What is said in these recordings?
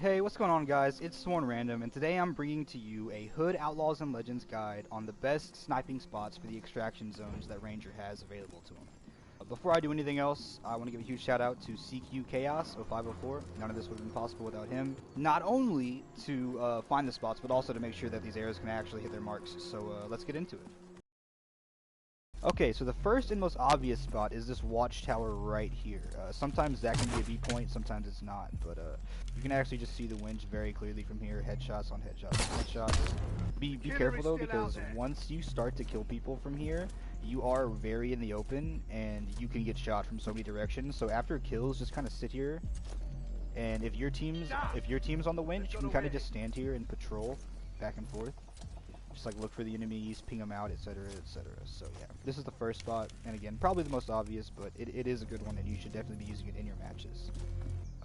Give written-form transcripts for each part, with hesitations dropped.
Hey, what's going on, guys? It's Sworn Random, and today I'm bringing to you a Hood Outlaws and Legends guide on the best sniping spots for the extraction zones that Ranger has available to him. Before I do anything else, I want to give a huge shout out to CQ Chaos 0504. None of this would have been possible without him. Not only to find the spots, but also to make sure that these arrows can actually hit their marks. So let's get into it. Okay, so the first and most obvious spot is this watchtower right here. Sometimes that can be a B point, sometimes it's not, but you can actually just see the winch very clearly from here. Headshots on headshots on headshots. Be careful though, because once you start to kill people from here, you are very in the open, and you can get shot from so many directions. So after kills, just kind of sit here, and if your team's on the winch, you can kind of just stand here and patrol back and forth. Just like look for the enemies, ping them out, etc, etc. So yeah, this is the first spot, and again, probably the most obvious, but it is a good one, and you should definitely be using it in your matches.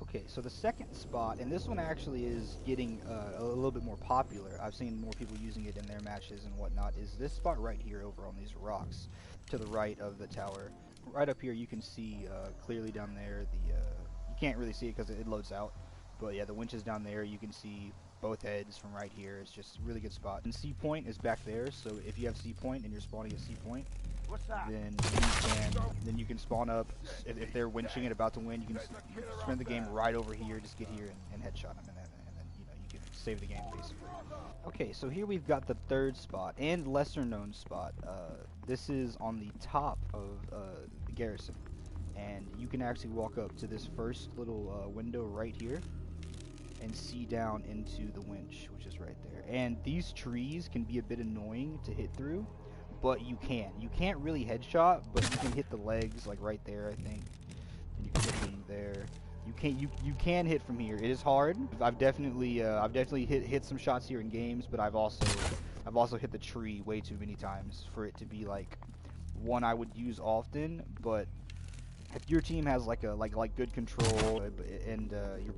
Okay, so the second spot, and this one actually is getting a little bit more popular. I've seen more people using it in their matches and whatnot, is this spot right here over on these rocks to the right of the tower. Right up here you can see clearly down there, you can't really see it because it loads out, but yeah, the winch is down there. You can see both heads from right here. It's just a really good spot. And C point is back there, so if you have C point and you're spawning at C point, then you can spawn up. If they're winching and about to win, you can spend the game right over here, just get here and headshot them, and then you know you can save the game basically. Okay, so here we've got the third spot and lesser known spot. This is on the top of the garrison, and you can actually walk up to this first little window right here and see down into the winch, which is right there. And these trees can be a bit annoying to hit through, but you can. You can't really headshot, but you can hit the legs, like right there, I think. And you can hit them there. You can hit from here. It is hard. I've definitely hit some shots here in games, but I've also hit the tree way too many times for it to be like one I would use often. But if your team has like good control and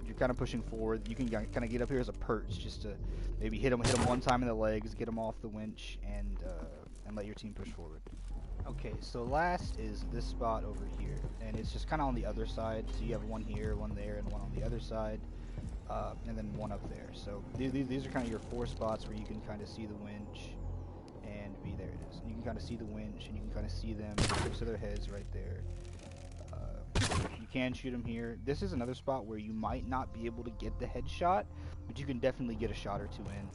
you're kind of pushing forward, you can kind of get up here as a perch, just to maybe hit them one time in the legs, get them off the winch, and let your team push forward. Okay, so last is this spot over here, and it's just kind of on the other side. So you have one here, one there, and one on the other side, and then one up there. So these are kind of your four spots where you can kind of see the winch, and there it is. And you can kind of see the winch, and you can kind of see them close to their heads right there. You can shoot them here. This is another spot where you might not be able to get the headshot, but you can definitely get a shot or two in.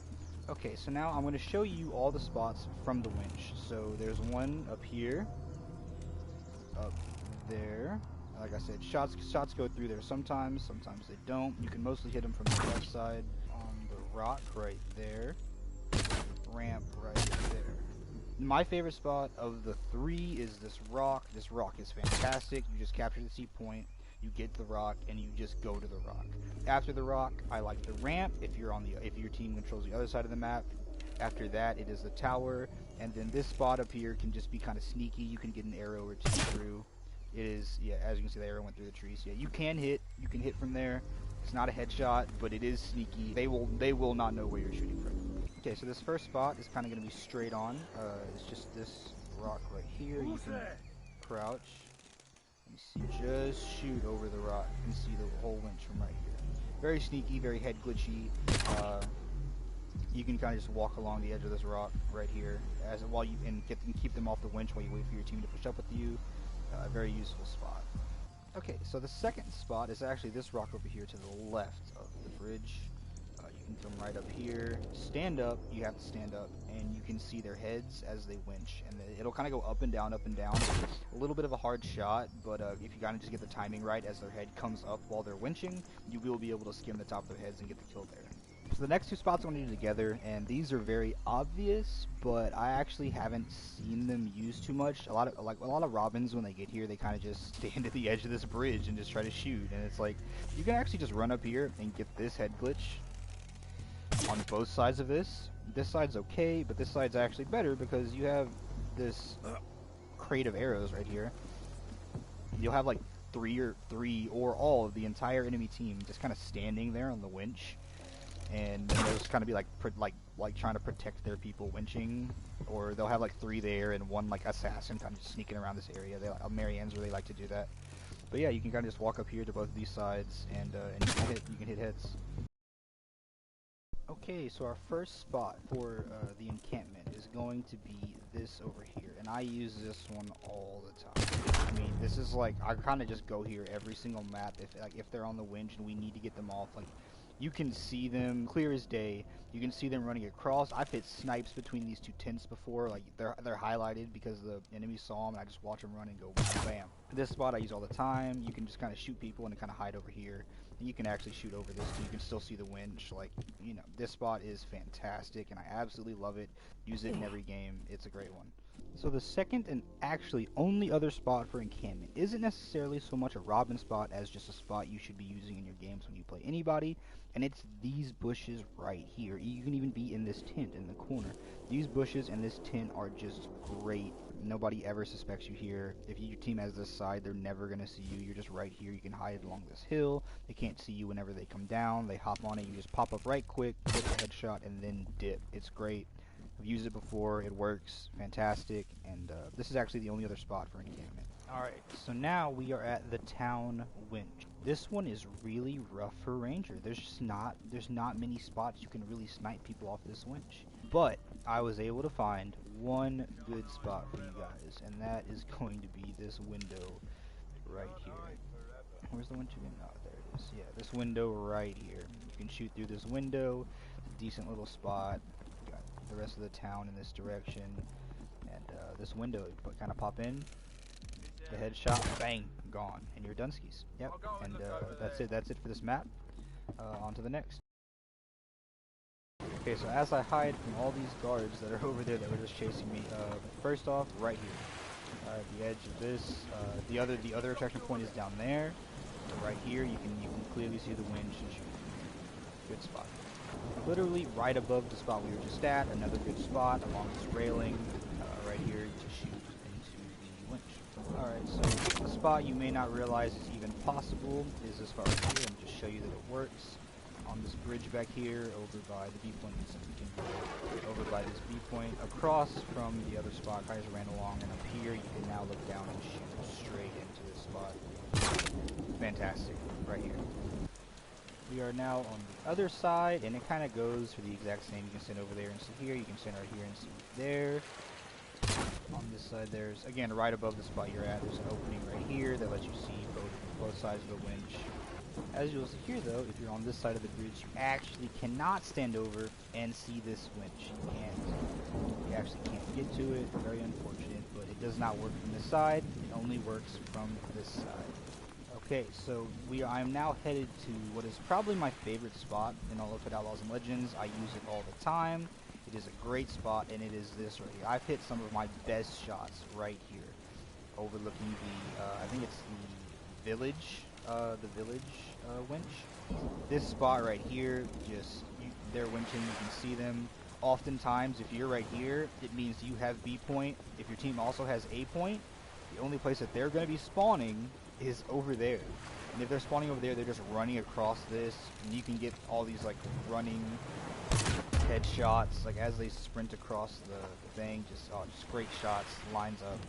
Okay, so now I'm going to show you all the spots from the winch. So there's one up here, up there. Like I said, shots go through there sometimes they don't. You can mostly hit them from the left side, on the rock right there, ramp right there. My favorite spot of the three is this rock. This rock is fantastic. You just capture the C point, you get the rock, and you just go to the rock. After the rock, I like the ramp if your team controls the other side of the map. After that, it is the tower, and then this spot up here can just be kind of sneaky. You can get an arrow or two through. It is, yeah, as you can see, the arrow went through the trees. Yeah, you can hit from there. It's not a headshot, but it is sneaky. They will not know where you're shooting from. Okay, so this first spot is kind of going to be straight on. It's just this rock right here. You can crouch. You see, just shoot over the rock. You can see the whole winch from right here. Very sneaky, very head glitchy. You can kind of just walk along the edge of this rock right here, and keep them off the winch while you wait for your team to push up with you. Very useful spot. Okay, so the second spot is actually this rock over here to the left of the bridge. You can come right up here, stand up, you have to stand up, and you can see their heads as they winch, and it'll kind of go up and down, up and down. A little bit of a hard shot, but if you kind of just get the timing right as their head comes up while they're winching, you will be able to skim the top of their heads and get the kill there. So the next two spots I want to do together, and these are very obvious, but I actually haven't seen them used too much. A lot of Robins, when they get here, they kind of just stand at the edge of this bridge and just try to shoot, and it's like, you can actually just run up here and get this head glitch on both sides of this. This side's okay, but this side's actually better because you have this crate of arrows right here. You'll have like three or all of the entire enemy team just kind of standing there on the winch, and they'll just kind of be like trying to protect their people winching, or they'll have like three there and one like assassin kind of sneaking around this area. Marianne's really like to do that. But yeah, you can kind of just walk up here to both of these sides, and you can hit heads. Okay, so our first spot for the encampment is going to be this over here, and I use this one all the time. I mean, this is like, I kind of just go here every single map if they're on the winch and we need to get them off. Like, you can see them clear as day. You can see them running across. I've hit snipes between these two tents before. Like, they're highlighted because the enemy saw them, and I just watch them run and go bam. This spot I use all the time. You can just kind of shoot people and kind of hide over here. And you can actually shoot over this too. You can still see the winch. Like, you know, this spot is fantastic, and I absolutely love it. Use it in every game. It's a great one. So the second and actually only other spot for encampment isn't necessarily so much a robin spot as just a spot you should be using in your games when you play anybody, and it's these bushes right here. You can even be in this tent in the corner. These bushes and this tent are just great. Nobody ever suspects you here. If your team has this side, they're never going to see you. You're just right here. You can hide along this hill. They can't see you whenever they come down. They hop on it. You just pop up right quick, get a headshot, and then dip. It's great. I've used it before. It works. Fantastic. And this is actually the only other spot for encampment. Alright, so now we are at the town winch. This one is really rough for ranger. There's not many spots you can really snipe people off this winch. But I was able to find one good spot for you guys, and that is going to be this window right here. Where's the winch again? Oh, there it is. Yeah, this window right here. You can shoot through this window. It's a decent little spot. Got the rest of the town in this direction, and this window, kind of pop in. The headshot, bang, gone, and you're Dunskies. Yep, and that's it. That's it for this map. On to the next. Okay, so as I hide from all these guards that are over there that were just chasing me, first off, right here, the edge of this. The other attraction point is down there. So right here, you can clearly see the winch and shoot. Good spot. Literally right above the spot we were just at. Another good spot along this railing, right here to shoot into the winch. Alright, so the spot you may not realize is even possible is this spot right here. Let me just show you that it works. On this bridge back here, over by the B point, over by this B point, across from the other spot. I just ran along, and up here you can now look down and shoot straight into this spot. Fantastic, right here. We are now on the other side, and it kind of goes for the exact same. You can stand over there and see here. You can stand right here and see there. On this side, there's, again, right above the spot you're at, there's an opening right here that lets you see both sides of the winch. As you'll see here, though, if you're on this side of the bridge, you actually cannot stand over and see this winch. You actually can't get to it. Very unfortunate, but it does not work from this side. It only works from this side. Okay, so I'm now headed to what is probably my favorite spot in all of Outlaws and Legends. I use it all the time. It is a great spot, and it is this right here. I've hit some of my best shots right here, overlooking the, I think it's the village winch. This spot right here, they're winching, you can see them. Oftentimes, if you're right here, it means you have B point. If your team also has A point, the only place that they're going to be spawning is over there. And if they're spawning over there, they're just running across this, and you can get all these like running headshots, like as they sprint across the thing, just great shots, lines up,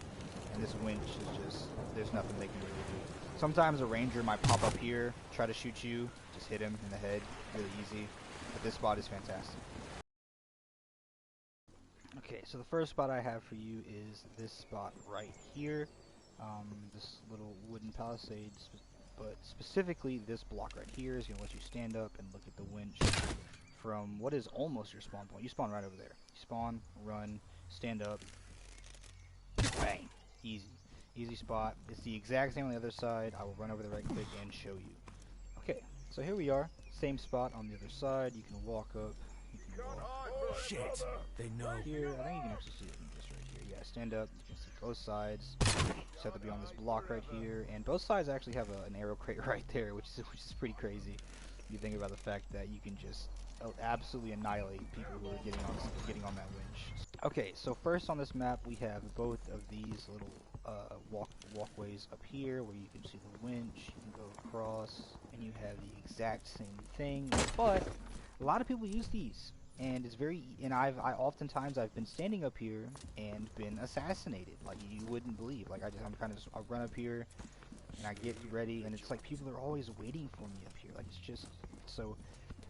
and this winch is there's nothing they can really do. Sometimes a ranger might pop up here, try to shoot you, just hit him in the head, really easy, but this spot is fantastic. Okay, so the first spot I have for you is this spot right here, this little wooden palisade, but specifically this block right here is going to let you stand up and look at the winch from what is almost your spawn point. You spawn right over there. You spawn, run, stand up, bang, easy. Easy spot. It's the exact same on the other side. I will run over there right quick and show you. Okay, so here we are. Same spot on the other side. You can walk up. Shit, they know. Here, I think you can actually see it in this right here. Yeah, stand up. You can see both sides. Just have to be on this block right here, and both sides actually have an arrow crate right there, which is pretty crazy. If you think about the fact that you can just absolutely annihilate people who are getting on that winch. Okay, so first on this map we have both of these little walkways up here where you can see the winch, you can go across, and you have the exact same thing, but a lot of people use these, and it's oftentimes I've been standing up here and been assassinated, like you wouldn't believe. Like I run up here and I get ready, and it's like people are always waiting for me up here. Like it's just so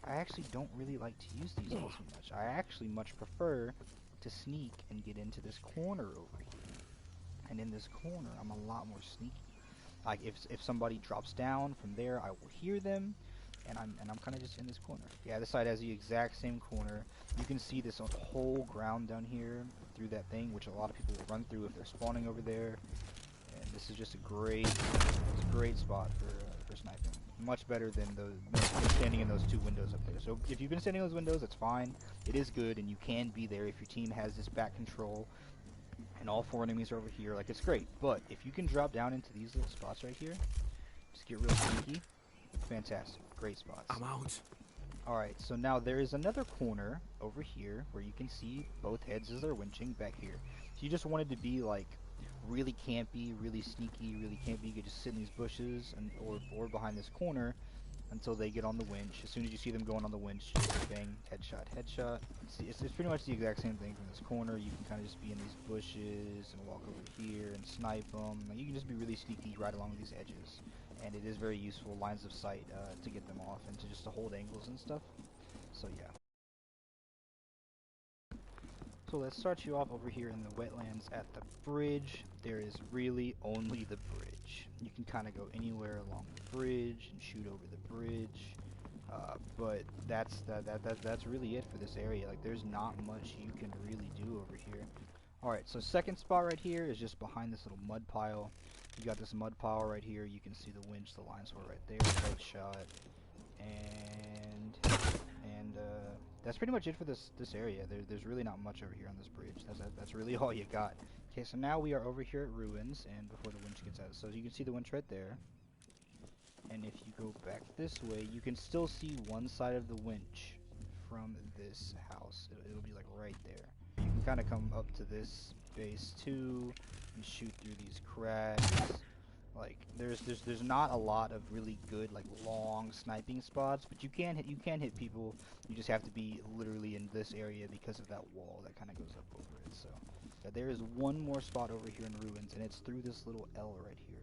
I actually don't really like to use these all too much. I actually much prefer to sneak and get into this corner over here. And in this corner, I'm a lot more sneaky. Like if somebody drops down from there, I will hear them, and I'm kind of just in this corner. Yeah, this side has the exact same corner. You can see this whole ground down here through that thing, which a lot of people will run through if they're spawning over there. And this is just a great spot for sniping. Much better than standing in those two windows up there. So if you've been standing in those windows, that's fine. It is good, and you can be there if your team has this back control and all four enemies are over here. Like, it's great. But if you can drop down into these little spots right here, just get real sneaky. Fantastic. Great spots. I'm out. Alright, so now there is another corner over here where you can see both heads as they're winching back here. If you just wanted to be like really campy, really sneaky, really campy, you could just sit in these bushes and or behind this corner until they get on the winch. As soon as you see them going on the winch, just bang, headshot, headshot. It's pretty much the exact same thing from this corner. You can kind of just be in these bushes and walk over here and snipe them. Like, you can just be really sneaky right along these edges. And it is very useful, lines of sight, to get them off and just to hold angles and stuff. So yeah. So let's start you off over here in the wetlands at the bridge. There is really only the bridge. You can kind of go anywhere along the bridge and shoot over the bridge, but that's really it for this area. Like, there's not much you can really do over here. Alright, so second spot right here is just behind this little mud pile. You got this mud pile right here. You can see the winch, the lines were right there. Headshot, and that's pretty much it for this area. There's really not much over here on this bridge. That's really all you got. Okay, so now we are over here at ruins, and before the winch gets out, so you can see the winch right there. And if you go back this way, you can still see one side of the winch from this house. It'll be like right there. You can kind of come up to this base too and shoot through these cracks. Like, there's not a lot of really good, like, long sniping spots, but you can hit people. You just have to be literally in this area because of that wall that kind of goes up over it. So there is one more spot over here in ruins, and it's through this little L right here.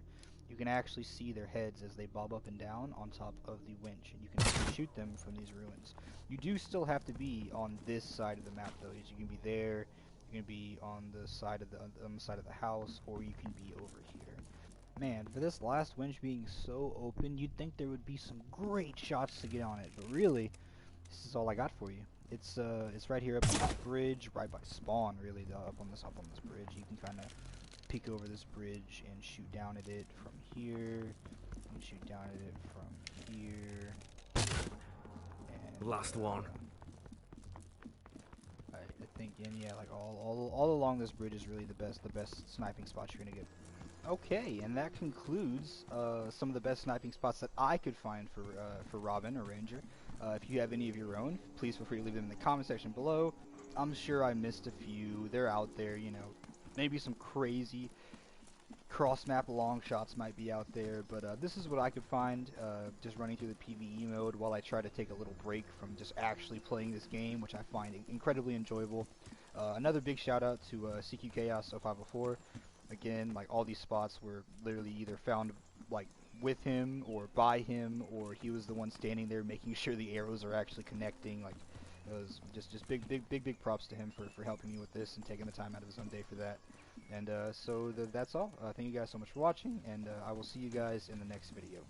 You can actually see their heads as they bob up and down on top of the winch, and you can shoot them from these ruins. You do still have to be on this side of the map, though. You can be there, you can be on the side of the house, or you can be over here. Man, for this last winch being so open, you'd think there would be some great shots to get on it, but really, this is all I got for you. It's right here up on this bridge, right by spawn, really, up on this bridge. You can kind of peek over this bridge and shoot down at it from here, and shoot down at it from here. And, Last one. I think, and yeah, like all along this bridge is really the best sniping spots you're gonna get. Okay, and that concludes some of the best sniping spots that I could find for Robin or Ranger. If you have any of your own, please feel free to leave them in the comment section below. I'm sure I missed a few. They're out there, you know. Maybe some crazy cross-map long shots might be out there, but this is what I could find just running through the PvE mode while I try to take a little break from just actually playing this game, which I find incredibly enjoyable. Another big shout out to CQ Chaos 0504. Again, like, all these spots were literally either found like with him or by him, or he was the one standing there making sure the arrows are actually connecting. Like, it was just big props to him for helping me with this and taking the time out of his own day for that. And so that's all. Thank you guys so much for watching, and I will see you guys in the next video.